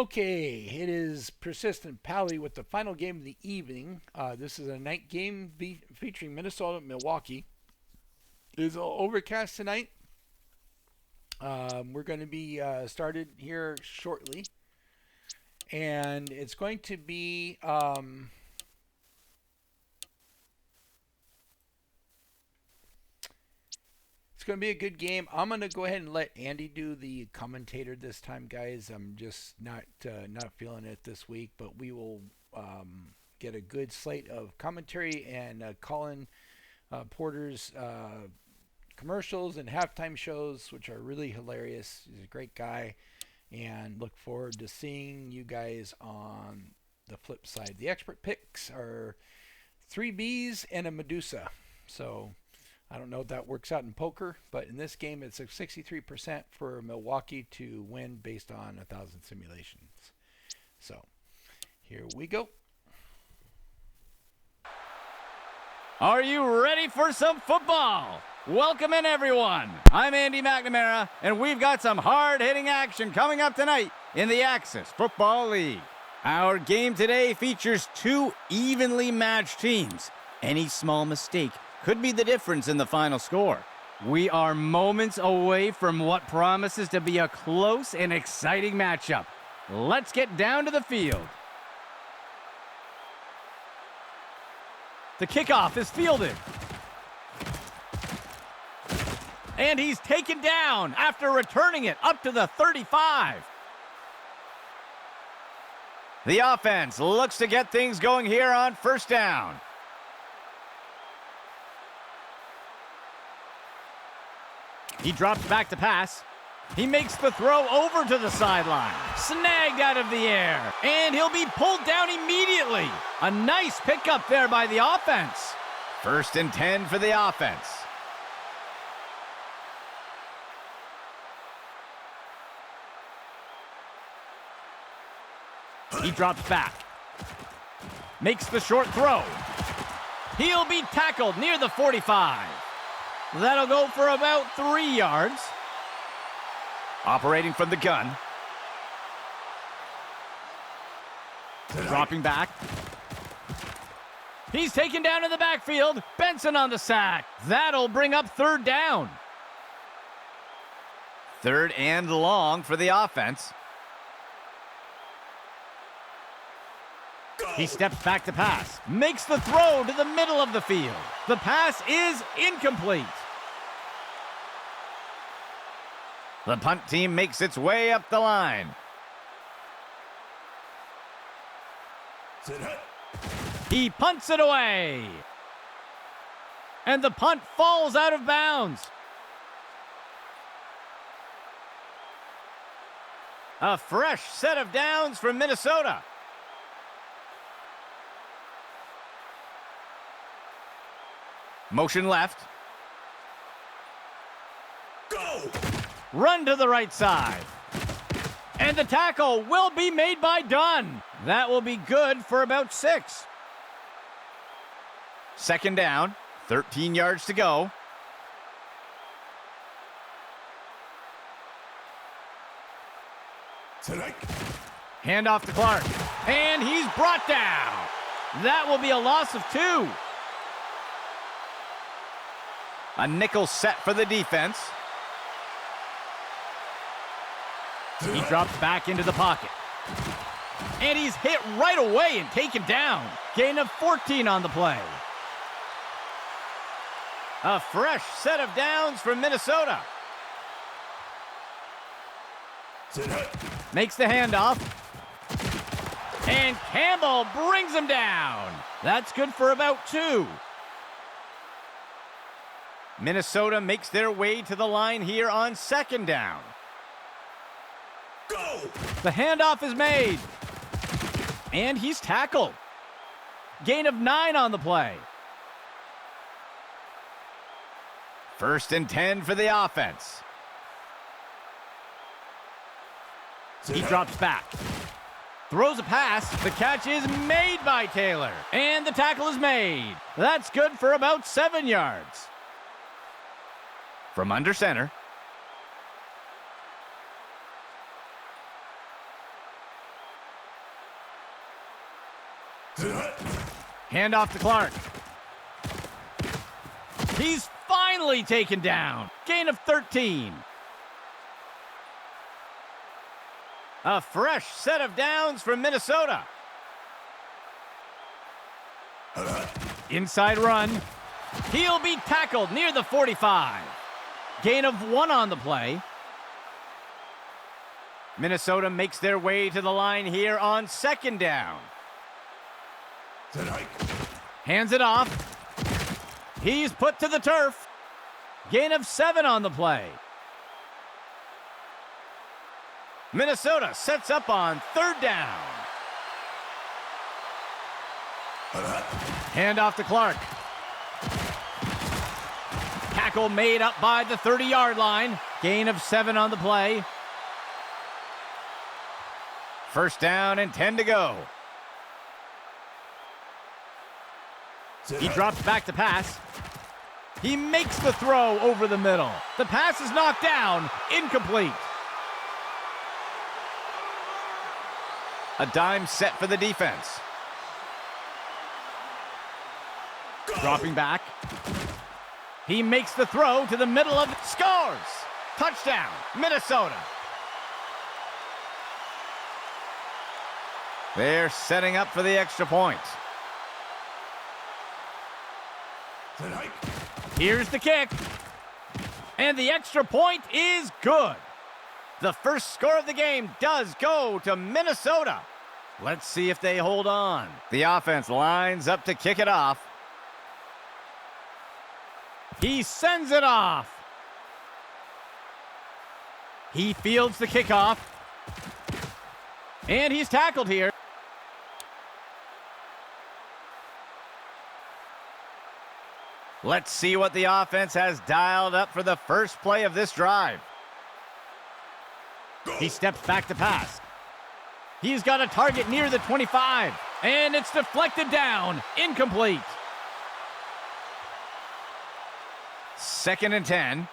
Okay, it is Persistent Pally with the final game of the evening. This is a night game featuring Minnesota and Milwaukee. It is overcast tonight. We're going to be started here shortly. And it's going to be... It's going to be a good game. I'm going to go ahead and let Andy do the commentator this time, guys. I'm just not feeling it this week, but we will get a good slate of commentary and Colin Porter's commercials and halftime shows, which are really hilarious. He's a great guy, and look forward to seeing you guys on the flip side. The expert picks are 3 Bees and a Medusa. So I don't know if that works out in poker, but in this game it's a 63% for Milwaukee to win based on 1,000 simulations. So here we go. Are you ready for some football? Welcome in, everyone. I'm Andy McNamara, and we've got some hard-hitting action coming up tonight in the Axis Football League. Our game today features 2 evenly matched teams. Any small mistake could be the difference in the final score. We are moments away from what promises to be a close and exciting matchup. Let's get down to the field. The kickoff is fielded. And he's taken down after returning it up to the 35. The offense looks to get things going here on first down. He drops back to pass. He makes the throw over to the sideline. Snagged out of the air. And he'll be pulled down immediately. A nice pickup there by the offense. 1st and 10 for the offense. He drops back. Makes the short throw. He'll be tackled near the 45. That'll go for about 3 yards. Operating from the gun. Dropping back. He's taken down in the backfield. Benson on the sack. That'll bring up 3rd down. 3rd and long for the offense. He steps back to pass. Makes the throw to the middle of the field. The pass is incomplete. The punt team makes its way up the line. He punts it away. And the punt falls out of bounds. A fresh set of downs from Minnesota. Motion left. Go! Run to the right side. And the tackle will be made by Dunn. That will be good for about 6. 2nd down, 13 yards to go. Hand off to Clark. And he's brought down. That will be a loss of 2. A nickel set for the defense. He drops back into the pocket. And he's hit right away and taken down. Gain of 14 on the play. A fresh set of downs from Minnesota. Makes the handoff. And Campbell brings him down. That's good for about 2. Minnesota makes their way to the line here on 2nd down. Go! The handoff is made. And he's tackled. Gain of 9 on the play. 1st and 10 for the offense. He drops back. Throws a pass. The catch is made by Taylor. And the tackle is made. That's good for about 7 yards. From under center. Hand off to Clark. He's finally taken down. Gain of 13. A fresh set of downs from Minnesota. Inside run. He'll be tackled near the 45. Gain of 1 on the play. Minnesota makes their way to the line here on 2nd down. Hands it off. He's put to the turf. Gain of 7 on the play. Minnesota sets up on 3rd down. Hand off to Clark. Tackle made up by the 30-yard line. Gain of 7 on the play. 1st down and 10 to go. He drops back to pass. He makes the throw over the middle. The pass is knocked down, incomplete. A dime set for the defense. Dropping back. He makes the throw to the middle of it. Scores! Touchdown, Minnesota. They're setting up for the extra point. Here's the kick. And the extra point is good. The first score of the game does go to Minnesota. Let's see if they hold on. The offense lines up to kick it off. He sends it off. He fields the kickoff. And he's tackled here. Let's see what the offense has dialed up for the first play of this drive. He steps back to pass. He's got a target near the 25, and it's deflected down, incomplete. 2nd and 10.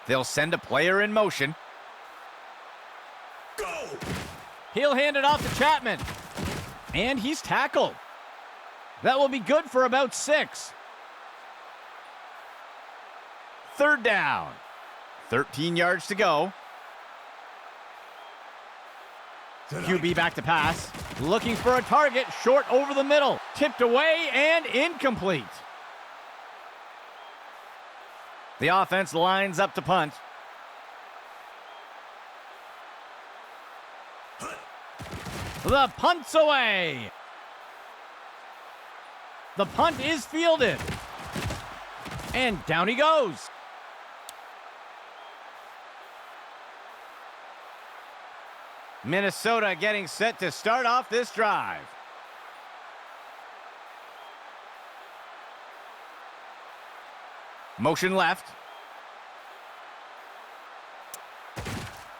They'll send a player in motion. Go! He'll hand it off to Chapman. And he's tackled. That will be good for about 6. 3rd down. 13 yards to go. QB back to pass. Looking for a target short over the middle. Tipped away and incomplete. The offense lines up to punt. The punt's away. The punt is fielded. And down he goes. Minnesota getting set to start off this drive. Motion left.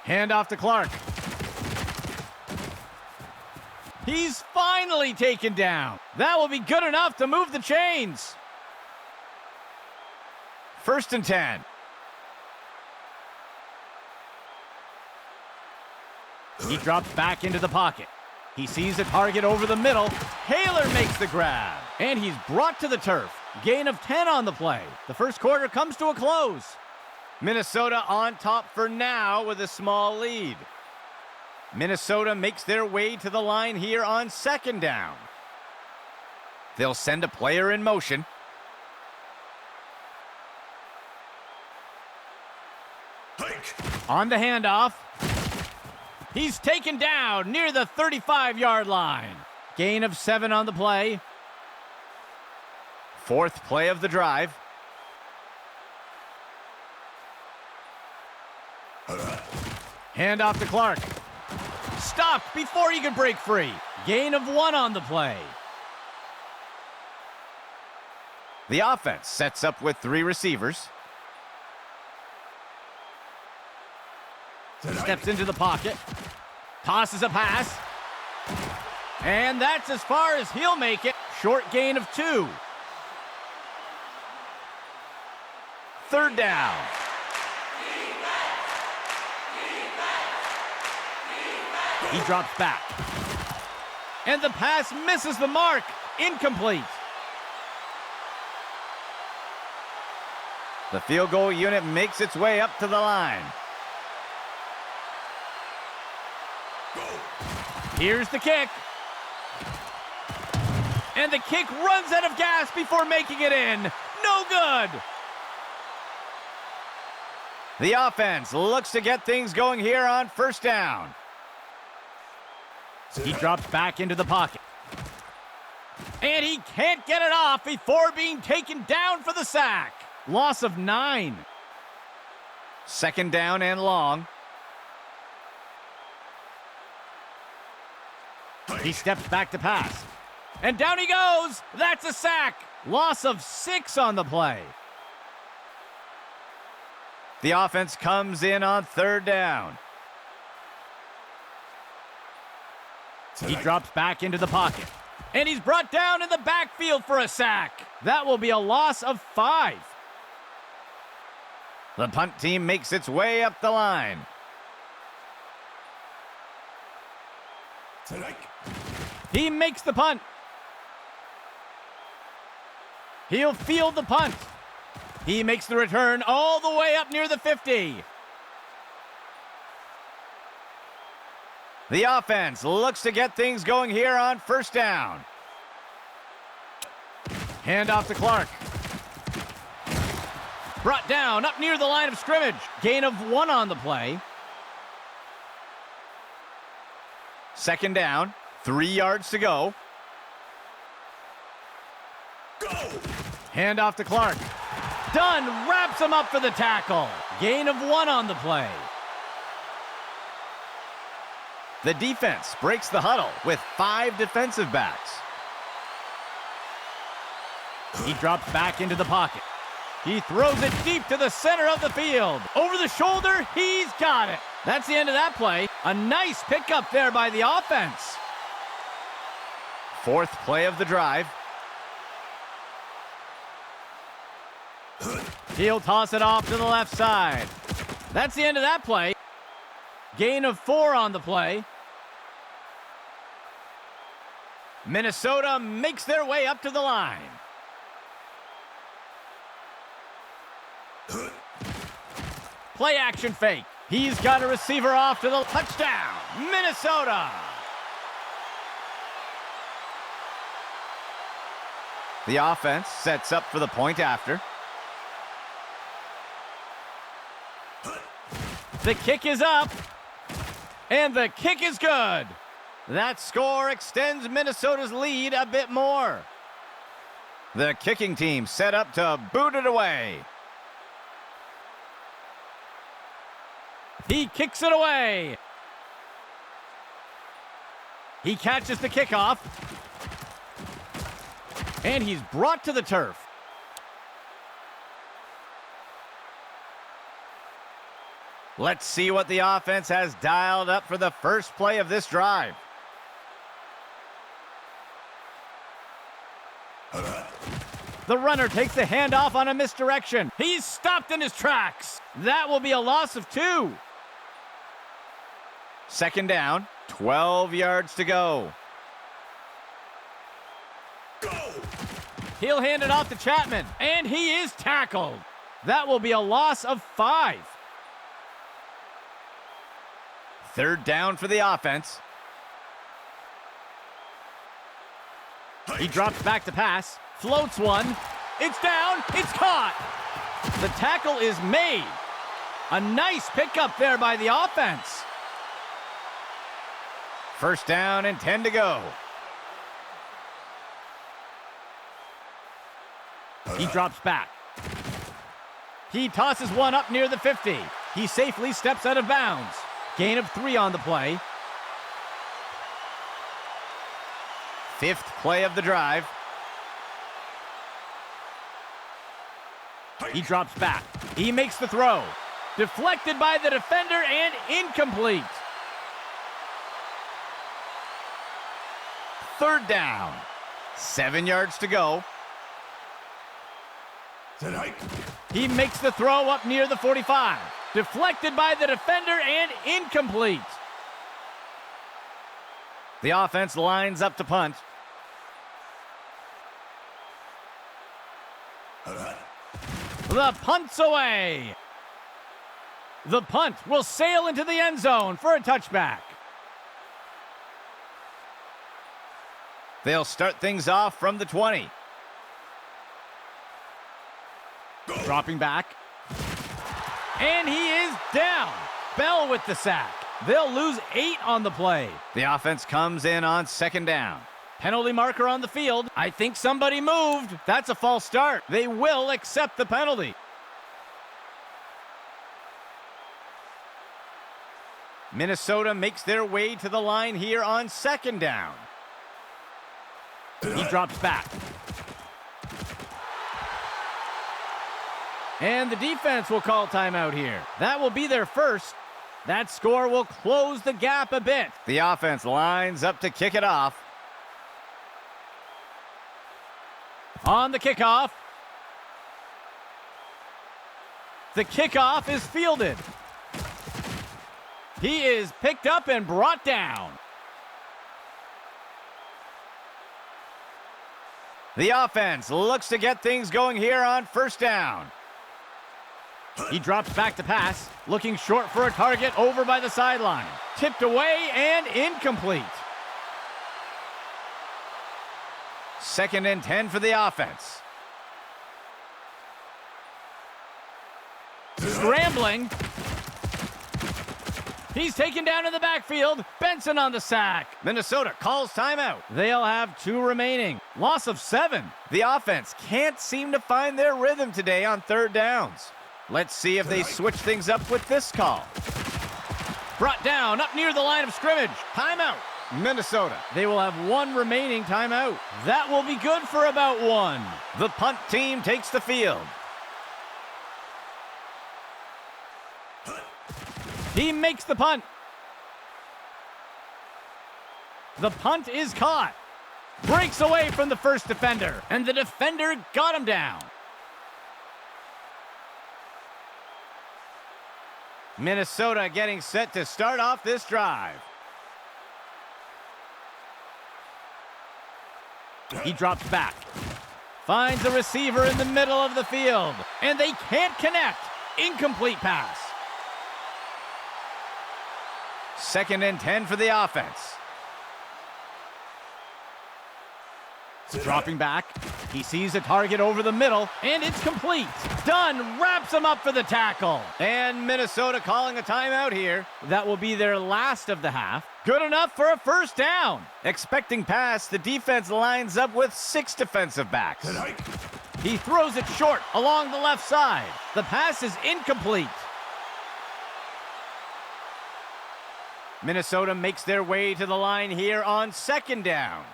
Hand off to Clark. He's finally taken down. That will be good enough to move the chains. 1st and 10. He drops back into the pocket. He sees a target over the middle. Haler makes the grab. And he's brought to the turf. Gain of 10 on the play. The first quarter comes to a close. Minnesota on top for now with a small lead. Minnesota makes their way to the line here on 2nd down. They'll send a player in motion. On the handoff. He's taken down near the 35-yard line. Gain of 7 on the play. 4th play of the drive. Hand off to Clark. Stopped before he could break free. Gain of 1 on the play. The offense sets up with 3 receivers. Steps into the pocket. Tosses a pass. And that's as far as he'll make it. Short gain of 2. 3rd down. He drops back. And the pass misses the mark. Incomplete. The field goal unit makes its way up to the line. Here's the kick. And the kick runs out of gas before making it in. No good. The offense looks to get things going here on first down. He drops back into the pocket. And he can't get it off before being taken down for the sack. Loss of 9. Second down and long. He steps back to pass. And down he goes. That's a sack. Loss of 6 on the play. The offense comes in on third down. He drops back into the pocket. And he's brought down in the backfield for a sack. That will be a loss of 5. The punt team makes its way up the line. He makes the punt. He'll field the punt. He makes the return all the way up near the 50. The offense looks to get things going here on first down. Handoff to Clark. Brought down up near the line of scrimmage. Gain of 1 on the play. Second down, 3 yards to go. Handoff to Clark. Dunn wraps him up for the tackle. Gain of 1 on the play. The defense breaks the huddle with 5 defensive backs. He drops back into the pocket. He throws it deep to the center of the field. Over the shoulder, he's got it. That's the end of that play. A nice pickup there by the offense. Fourth play of the drive. He'll toss it off to the left side. That's the end of that play. Gain of 4 on the play. Minnesota makes their way up to the line. Play action fake. He's got a receiver off to the touchdown. Minnesota. The offense sets up for the point after. The kick is up. And the kick is good. That score extends Minnesota's lead a bit more. The kicking team set up to boot it away. He kicks it away. He catches the kickoff. And he's brought to the turf. Let's see what the offense has dialed up for the first play of this drive. The runner takes the handoff on a misdirection. He's stopped in his tracks. That will be a loss of 2. Second down, 12 yards to go. He'll hand it off to Chapman, and he is tackled. That will be a loss of 5. Third down for the offense. He drops back to pass, floats one. It's down, it's caught. The tackle is made. A nice pickup there by the offense. First down and 10 to go. He drops back. He tosses one up near the 50. He safely steps out of bounds. Gain of 3 on the play. Fifth play of the drive. He drops back. He makes the throw. Deflected by the defender and incomplete. Third down. 7 yards to go. He makes the throw up near the 45. Deflected by the defender and incomplete. The offense lines up to punt. The punt's away. The punt will sail into the end zone for a touchback. They'll start things off from the 20. Dropping back. And he is down. Bell with the sack. They'll lose 8 on the play. The offense comes in on second down. Penalty marker on the field. I think somebody moved. That's a false start. They will accept the penalty. Minnesota makes their way to the line here on second down. He drops back. And the defense will call timeout here. That will be their first. That score will close the gap a bit. The offense lines up to kick it off. On the kickoff. The kickoff is fielded. He is picked up and brought down. The offense looks to get things going here on first down. He drops back to pass, looking short for a target over by the sideline. Tipped away and incomplete. 2nd and 10 for the offense. Scrambling. He's taken down in the backfield. Benson on the sack. Minnesota calls timeout. They'll have 2 remaining. Loss of 7. The offense can't seem to find their rhythm today on third downs. Let's see if they switch things up with this call. Brought down up near the line of scrimmage. Timeout. Minnesota. They will have 1 remaining timeout. That will be good for about 1. The punt team takes the field. He makes the punt. The punt is caught. Breaks away from the first defender, and the defender got him down. Minnesota getting set to start off this drive. He drops back. Finds a receiver in the middle of the field, and they can't connect. Incomplete pass. 2nd and 10 for the offense. Dropping back. He sees a target over the middle, and it's complete. Dunn wraps him up for the tackle. And Minnesota calling a timeout here. That will be their last of the half. Good enough for a first down. Expecting pass, the defense lines up with 6 defensive backs. He throws it short along the left side. The pass is incomplete. Minnesota makes their way to the line here on second down.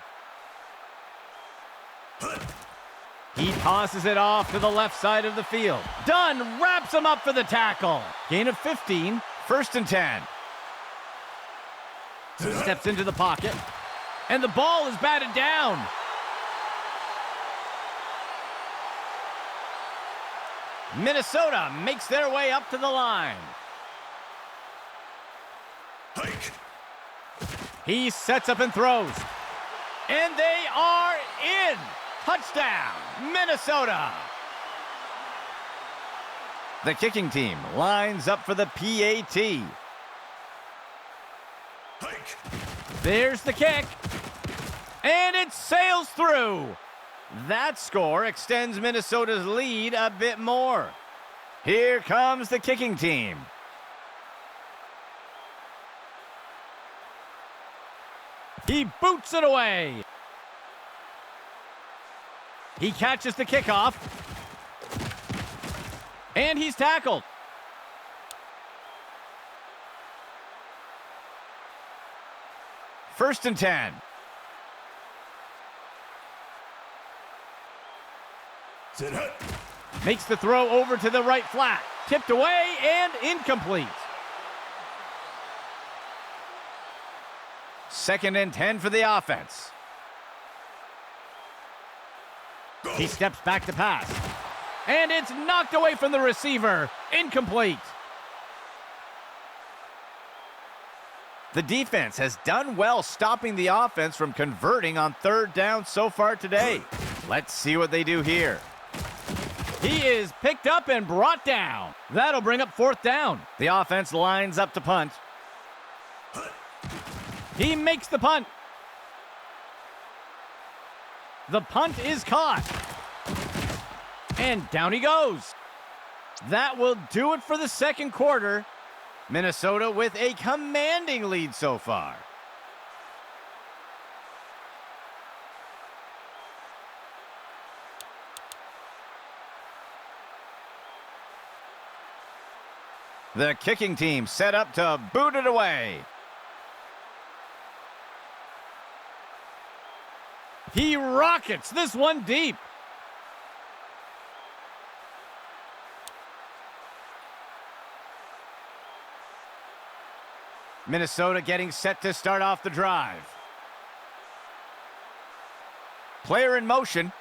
He tosses it off to the left side of the field. Dunn wraps him up for the tackle. Gain of 15, 1st and 10. Steps into the pocket, and the ball is batted down. Minnesota makes their way up to the line. He sets up and throws. And they are in. Touchdown, Minnesota. The kicking team lines up for the PAT. There's the kick. And it sails through. That score extends Minnesota's lead a bit more. Here comes the kicking team. He boots it away. He catches the kickoff. And he's tackled. First and 10. Makes the throw over to the right flat. Tipped away and incomplete. 2nd and 10 for the offense. He steps back to pass. And it's knocked away from the receiver. Incomplete. The defense has done well stopping the offense from converting on third down so far today. Let's see what they do here. He is picked up and brought down. That'll bring up fourth down. The offense lines up to punt. He makes the punt. The punt is caught. And down he goes. That will do it for the second quarter. Minnesota with a commanding lead so far. The kicking team set up to boot it away. He rockets this one deep. Minnesota getting set to start off the drive. Player in motion.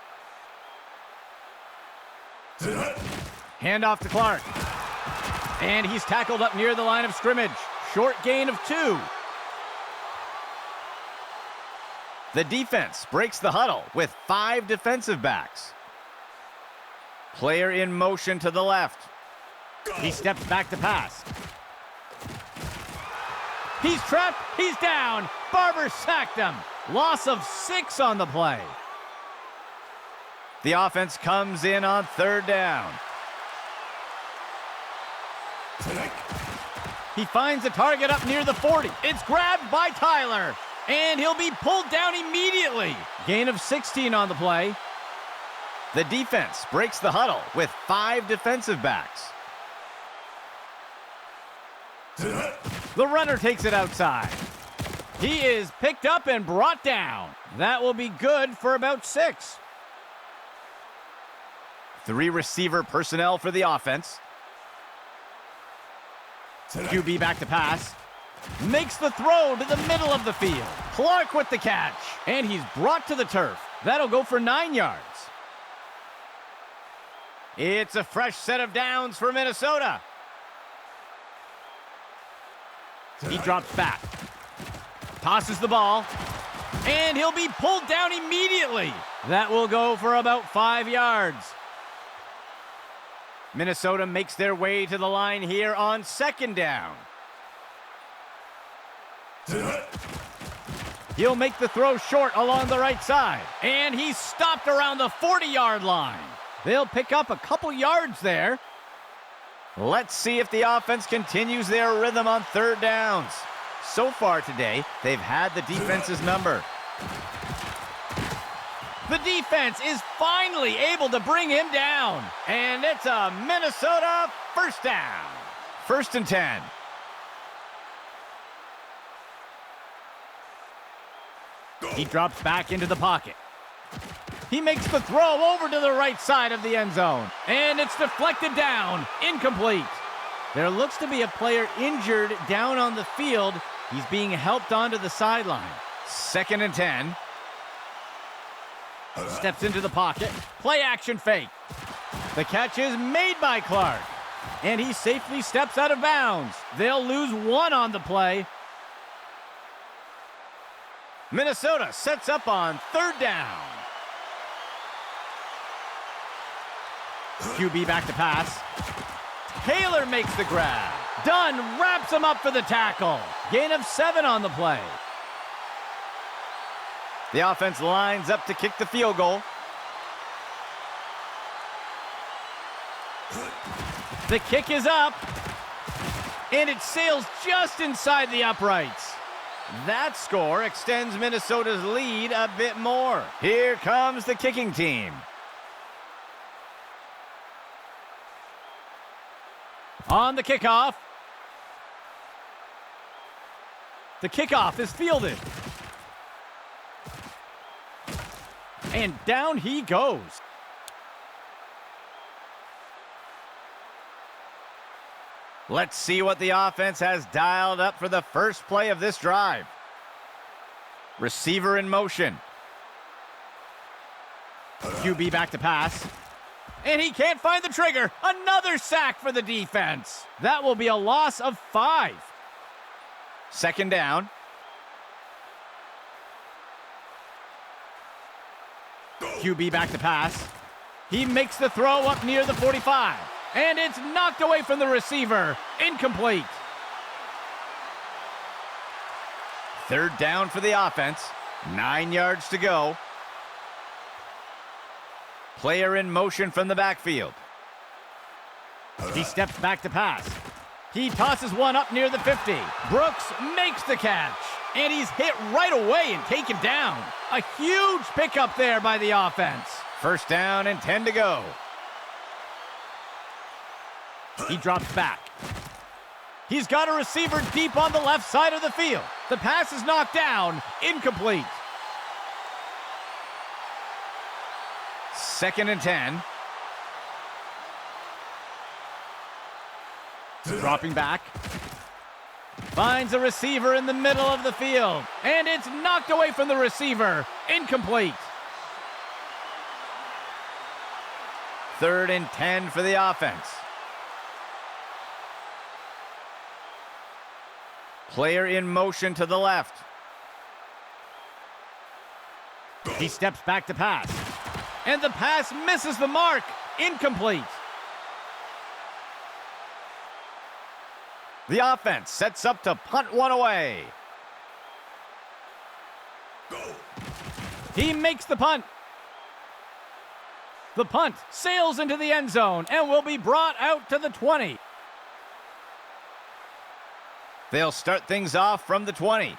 Hand off to Clark. And he's tackled up near the line of scrimmage. Short gain of 2. The defense breaks the huddle with 5 defensive backs. Player in motion to the left. He steps back to pass. He's trapped. He's down. Barber sacked him. Loss of 6 on the play. The offense comes in on third down. He finds a target up near the 40. It's grabbed by Tyler. And he'll be pulled down immediately. Gain of 16 on the play. The defense breaks the huddle with 5 defensive backs. The runner takes it outside. He is picked up and brought down. That will be good for about 6. 3 receiver personnel for the offense. QB back to pass. Makes the throw to the middle of the field. Clark with the catch. And he's brought to the turf. That'll go for 9 yards. It's a fresh set of downs for Minnesota. He drops back. Tosses the ball. And he'll be pulled down immediately. That will go for about 5 yards. Minnesota makes their way to the line here on second down. He'll make the throw short along the right side. And he's stopped around the 40-yard line. They'll pick up a couple yards there. Let's see if the offense continues their rhythm on third downs. So far today, they've had the defense's number. The defense is finally able to bring him down. And it's a Minnesota first down. 1st and 10. He drops back into the pocket. He makes the throw over to the right side of the end zone. And it's deflected down. Incomplete. There looks to be a player injured down on the field. He's being helped onto the sideline. 2nd and 10. Steps into the pocket. Play action fake. The catch is made by Clark. And he safely steps out of bounds. They'll lose 1 on the play. Minnesota sets up on third down. QB back to pass. Taylor makes the grab. Dunn wraps him up for the tackle. Gain of 7 on the play. The offense lines up to kick the field goal. The kick is up. And it sails just inside the uprights. That score extends Minnesota's lead a bit more. Here comes the kicking team. On the kickoff. The kickoff is fielded. And down he goes. Let's see what the offense has dialed up for the first play of this drive. Receiver in motion. QB back to pass. And he can't find the trigger. Another sack for the defense. That will be a loss of 5. Second down. QB back to pass. He makes the throw up near the 45. And it's knocked away from the receiver. Incomplete. Third down for the offense. 9 yards to go. Player in motion from the backfield. He steps back to pass. He tosses one up near the 50. Brooks makes the catch. And he's hit right away and taken down. A huge pickup there by the offense. First down and 10 to go. He drops back. He's got a receiver deep on the left side of the field. The pass is knocked down. Incomplete. Second and 10. Dropping back. Finds a receiver in the middle of the field. And it's knocked away from the receiver. Incomplete. Third and 10 for the offense. Player in motion to the left. He steps back to pass. And the pass misses the mark. Incomplete. The offense sets up to punt one away. He makes the punt. The punt sails into the end zone and will be brought out to the 20. They'll start things off from the 20.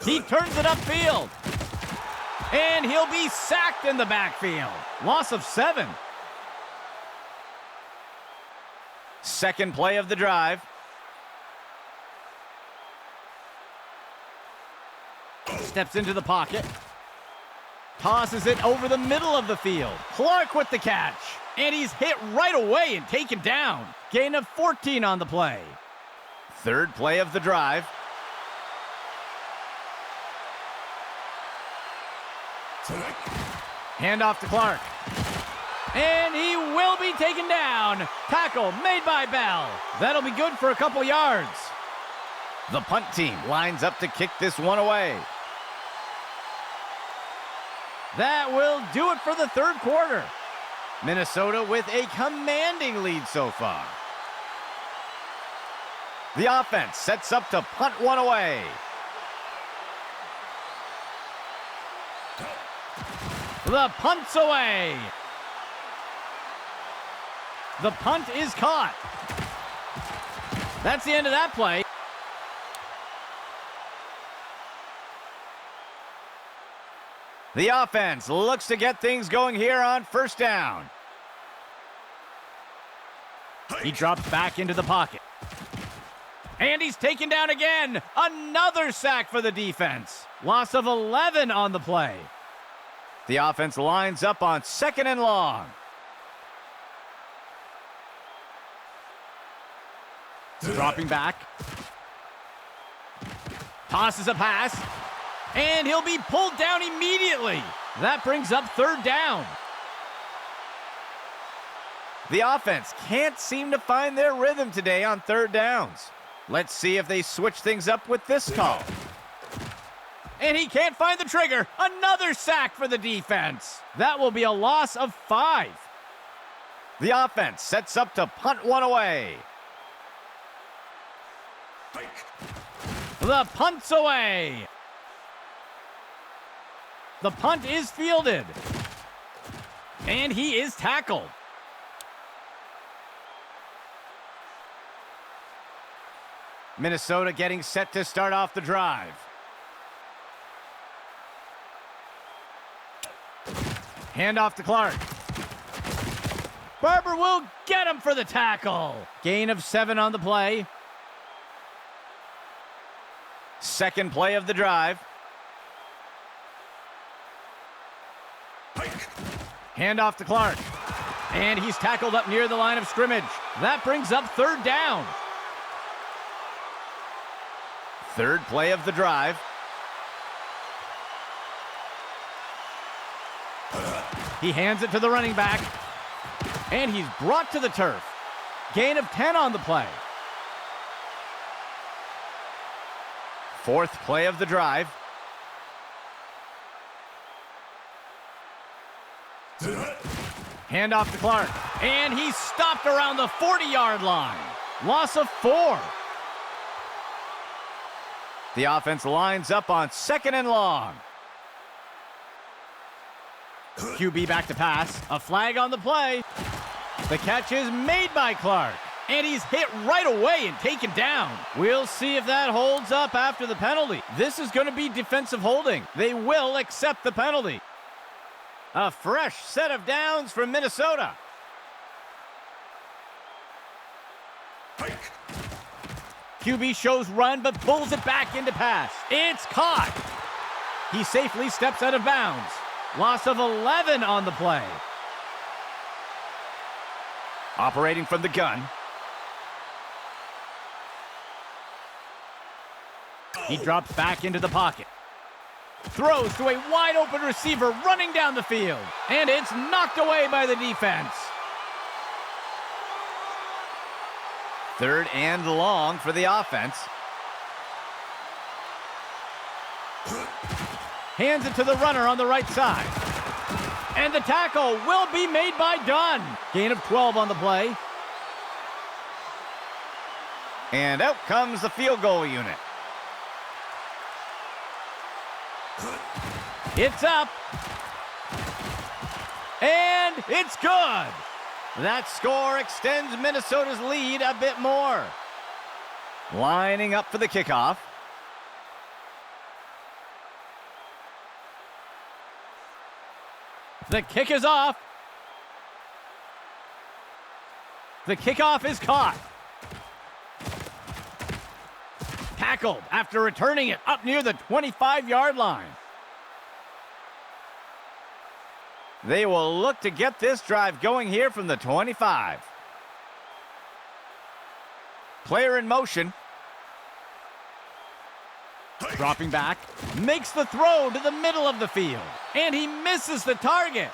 He turns it upfield. And he'll be sacked in the backfield. Loss of 7. Second play of the drive. Steps into the pocket. Tosses it over the middle of the field. Clark with the catch. And he's hit right away and taken down. Gain of 14 on the play. Third play of the drive. Handoff to Clark. And he will be taken down. Tackle made by Bell. That'll be good for a couple yards. The punt team lines up to kick this one away. That will do it for the third quarter. Minnesota with a commanding lead so far. The offense sets up to punt one away. The punt's away. The punt is caught. That's the end of that play. The offense looks to get things going here on first down. He drops back into the pocket. And he's taken down again. Another sack for the defense. Loss of 11 on the play. The offense lines up on second and long. Dropping back. Tosses a pass. And he'll be pulled down immediately. That brings up third down. The offense can't seem to find their rhythm today on third downs. Let's see if they switch things up with this call. And he can't find the trigger. Another sack for the defense. That will be a loss of 5. The offense sets up to punt one away. The punt's away. The punt is fielded. And he is tackled. Minnesota getting set to start off the drive. Handoff to Clark. Barber will get him for the tackle. Gain of 7 on the play. Second play of the drive. Handoff to Clark. And he's tackled up near the line of scrimmage. That brings up third down. Third play of the drive. He hands it to the running back. And he's brought to the turf. Gain of 10 on the play. fourth play of the drive. Handoff to Clark, and he's stopped around the 40-yard line. Loss of 4. The offense lines up on 2nd and long. QB back to pass. A flag on the play. The catch is made by Clark, and he's hit right away and taken down. We'll see if that holds up after the penalty. This is going to be defensive holding. They will accept the penalty. A fresh set of downs from Minnesota. QB shows run, but pulls it back into pass. It's caught. He safely steps out of bounds. Loss of 11 on the play. Operating from the gun. He drops back into the pocket. Throws to a wide open receiver running down the field. And it's knocked away by the defense. 3rd and long for the offense. Hands it to the runner on the right side. And the tackle will be made by Dunn. Gain of 12 on the play. And out comes the field goal unit. It's up. And it's good. That score extends Minnesota's lead a bit more. Lining up for the kickoff. The kick is off. The kickoff is caught. Tackled after returning it up near the 25-yard line. They will look to get this drive going here from the 25. Player in motion. Dropping back, makes the throw to the middle of the field, and he misses the target.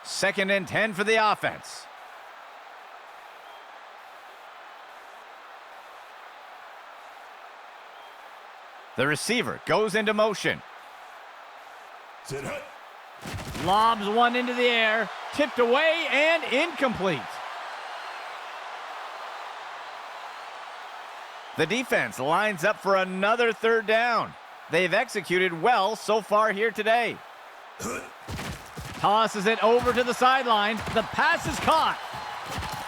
2nd and 10 for the offense. The receiver goes into motion. Lobs one into the air, tipped away and incomplete. The defense lines up for another 3rd down. They've executed well so far here today. Tosses it over to the sideline. The pass is caught.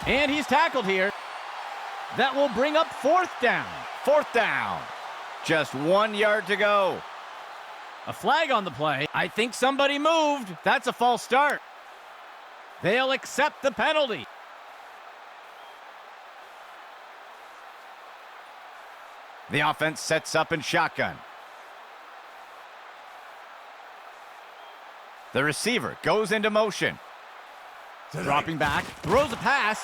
And he's tackled here. That will bring up 4th down. 4th down. Just 1 yard to go. A flag on the play. I think somebody moved. That's a false start. They'll accept the penalty. The offense sets up in shotgun. The receiver goes into motion. Dropping back, throws a pass.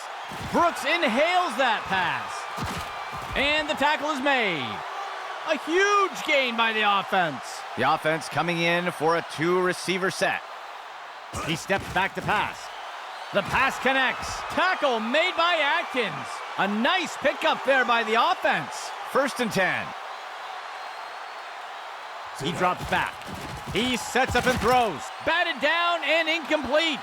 Brooks inhales that pass. And the tackle is made. A huge gain by the offense. The offense coming in for a 2-receiver set. He steps back to pass. The pass connects. Tackle made by Atkins. A nice pickup there by the offense. 1st and 10. He drops back. He sets up and throws. Batted down and incomplete.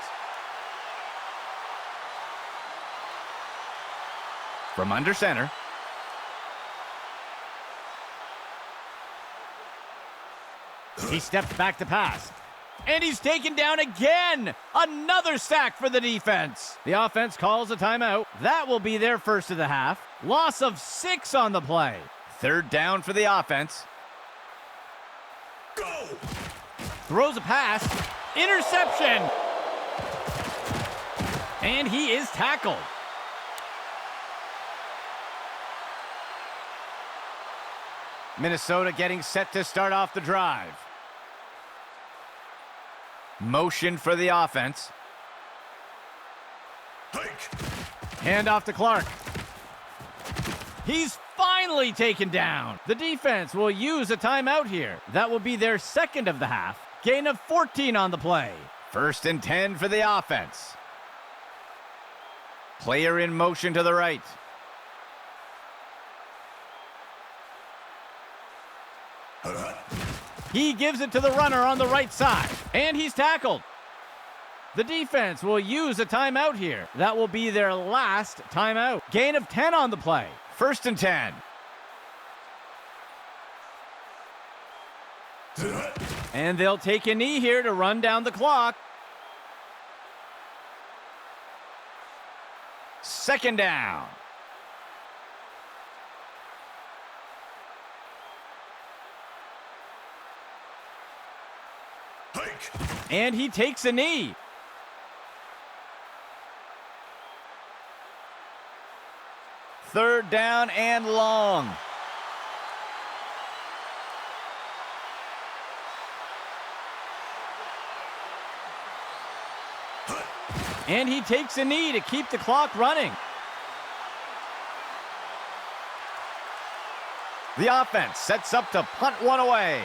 From under center. He steps back to pass. And he's taken down again. Another sack for the defense. The offense calls a timeout. That will be their first of the half. Loss of 6 on the play. 3rd down for the offense. Go! Throws a pass. Interception. And he is tackled. Minnesota getting set to start off the drive. Motion for the offense. Hand off to Clark. He's finally taken down. The defense will use a timeout here. That will be their 2nd of the half. Gain of 14 on the play. 1st and 10 for the offense. Player in motion to the right. He gives it to the runner on the right side, and he's tackled. The defense will use a timeout here. That will be their last timeout. Gain of 10 on the play. 1st and 10. And they'll take a knee here to run down the clock. 2nd down. And he takes a knee. 3rd down and long. And he takes a knee to keep the clock running. The offense sets up to punt one away.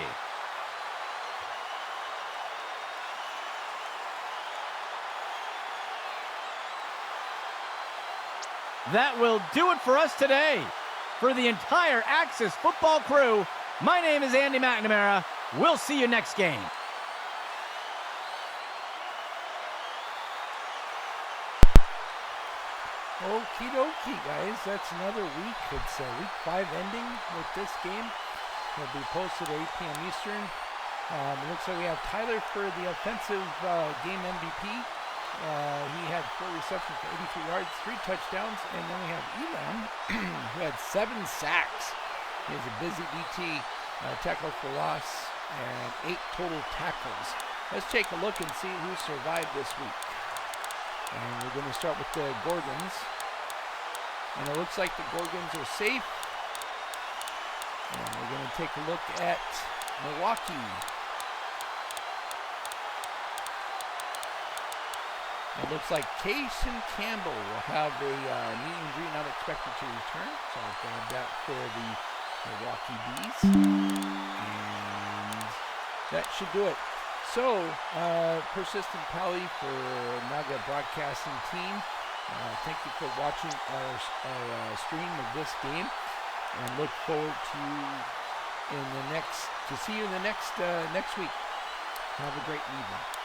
That will do it for us today. For the entire Axis football crew, my name is Andy McNamara. We'll see you next game. Okie dokie, guys. That's another week. It's week 5 ending with this game. It'll be posted at 8 p.m. Eastern. It looks like we have Tyler for the offensive game MVP. He had 4 receptions for 83 yards, 3 touchdowns, and then we have Elam, who had 7 sacks. He has a busy DT, tackle for loss, and 8 total tackles. Let's take a look and see who survived this week. And we're going to start with the Gorgons. And it looks like the Gorgons are safe. And we're going to take a look at Milwaukee. It looks like Case and Campbell will have a meet and greet, not expected to return. So I'll grab that for the Milwaukee Bees. And that should do it. So, Persistent Pally for NAGA Broadcasting Team. Thank you for watching our stream of this game. And look forward to see you in the next week. Have a great evening.